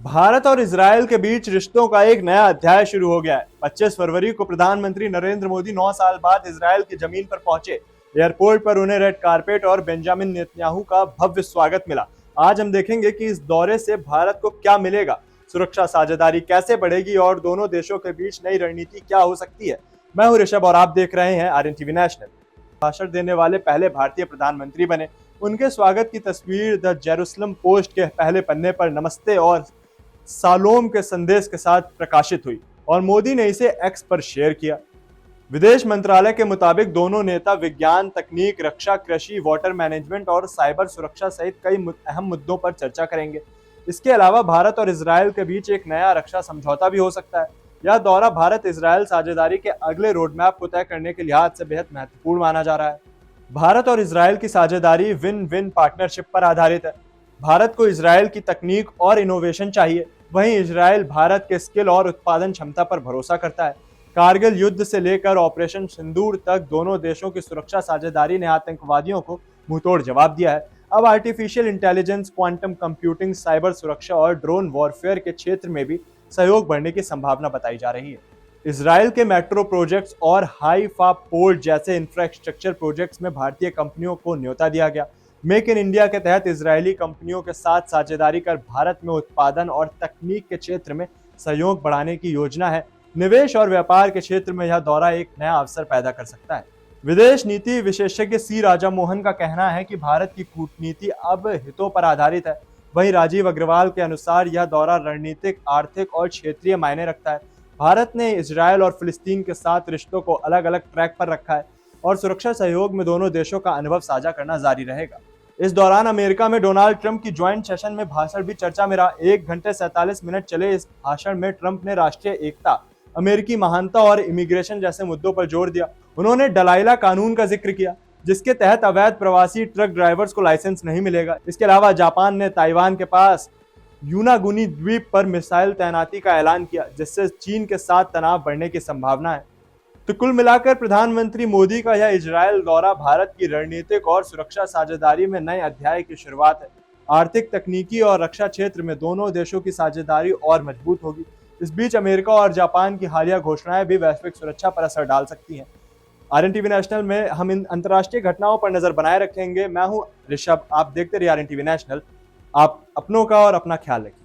भारत और इजरायल के बीच रिश्तों का एक नया अध्याय शुरू हो गया है। 25 फरवरी को प्रधानमंत्री नरेंद्र मोदी 9 साल बाद इजरायल की जमीन पर पहुंचे। एयरपोर्ट पर उन्हें रेड कारपेट और बेंजामिन नेतन्याहू का भव्य स्वागत मिला। आज हम देखेंगे कि इस दौरे से भारत को क्या मिलेगा, सुरक्षा साझेदारी कैसे बढ़ेगी और दोनों देशों के बीच नई रणनीति क्या हो सकती है। मैं हूं ऋषभ और आप देख रहे हैं आर्यन टीवी नेशनल। भाषण देने वाले पहले भारतीय प्रधानमंत्री बने। उनके स्वागत की तस्वीर द जेरूसलम पोस्ट के पहले पन्ने पर नमस्ते और सालोम के संदेश के साथ प्रकाशित हुई और मोदी ने इसे एक्स पर शेयर किया। विदेश मंत्रालय के मुताबिक दोनों नेता विज्ञान, तकनीक, रक्षा, कृषि, वाटर मैनेजमेंट और साइबर सुरक्षा सहित कई अहम मुद्दों पर चर्चा करेंगे। इसके अलावा भारत और इजरायल के बीच एक नया रक्षा समझौता भी हो सकता है। यह दौरा भारत इजरायल साझेदारी के अगले रोडमैप को तय करने के लिहाज से बेहद महत्वपूर्ण माना जा रहा है। भारत और इजरायल की साझेदारी विन विन पार्टनरशिप पर आधारित है। भारत को इजरायल की तकनीक और इनोवेशन चाहिए, वहीं इजरायल भारत के स्किल और उत्पादन क्षमता पर भरोसा करता है। कारगिल युद्ध से लेकर ऑपरेशन सिंदूर तक दोनों देशों की सुरक्षा साझेदारी ने आतंकवादियों को मुंहतोड़ जवाब दिया है। अब artificial intelligence, quantum computing, cyber सुरक्षा और ड्रोन वॉरफेयर के क्षेत्र में भी सहयोग बढ़ने की संभावना बताई जा रही है। इजरायल के मेट्रो प्रोजेक्ट्स और हाइफा पोर्ट जैसे इंफ्रास्ट्रक्चर प्रोजेक्ट्स में भारतीय कंपनियों को न्योता दिया गया। मेक इन इंडिया के तहत इजरायली कंपनियों के साथ साझेदारी कर भारत में उत्पादन और तकनीक के क्षेत्र में सहयोग बढ़ाने की योजना है। निवेश और व्यापार के क्षेत्र में यह दौरा एक नया अवसर पैदा कर सकता है। विदेश नीति विशेषज्ञ सी राजा मोहन का कहना है कि भारत की कूटनीति अब हितों पर आधारित है। वहीं राजीव अग्रवाल के अनुसार यह दौरा रणनीतिक, आर्थिक और क्षेत्रीय मायने रखता है। भारत ने इजरायल और फिलिस्तीन के साथ रिश्तों को अलग अलग ट्रैक पर रखा है और सुरक्षा सहयोग में दोनों देशों का अनुभव साझा करना जारी रहेगा। इस दौरान अमेरिका में डोनाल्ड ट्रंप की ज्वाइंट सेशन में भाषण भी चर्चा में रहा। 1 घंटे 47 मिनट चले इस भाषण में ट्रंप ने राष्ट्रीय एकता, अमेरिकी महानता और इमिग्रेशन जैसे मुद्दों पर जोर दिया। उन्होंने डलाइला कानून का जिक्र किया, जिसके तहत अवैध प्रवासी ट्रक ड्राइवर्स को लाइसेंस नहीं मिलेगा। इसके अलावा जापान ने ताइवान के पास यूनागुनी द्वीप पर मिसाइल तैनाती का ऐलान किया, जिससे चीन के साथ तनाव बढ़ने की संभावना है। तो कुल मिलाकर प्रधानमंत्री मोदी का यह इजरायल दौरा भारत की रणनीतिक और सुरक्षा साझेदारी में नए अध्याय की शुरुआत है। आर्थिक, तकनीकी और रक्षा क्षेत्र में दोनों देशों की साझेदारी और मजबूत होगी। इस बीच अमेरिका और जापान की हालिया घोषणाएं भी वैश्विक सुरक्षा पर असर डाल सकती हैं। आर्यन टीवी नेशनल में हम इन अंतर्राष्ट्रीय घटनाओं पर नजर बनाए रखेंगे। मैं हूं ऋषभ, आप देखते रहिए आर्यन टीवी नेशनल। आप अपनों का और अपना ख्याल रखिए।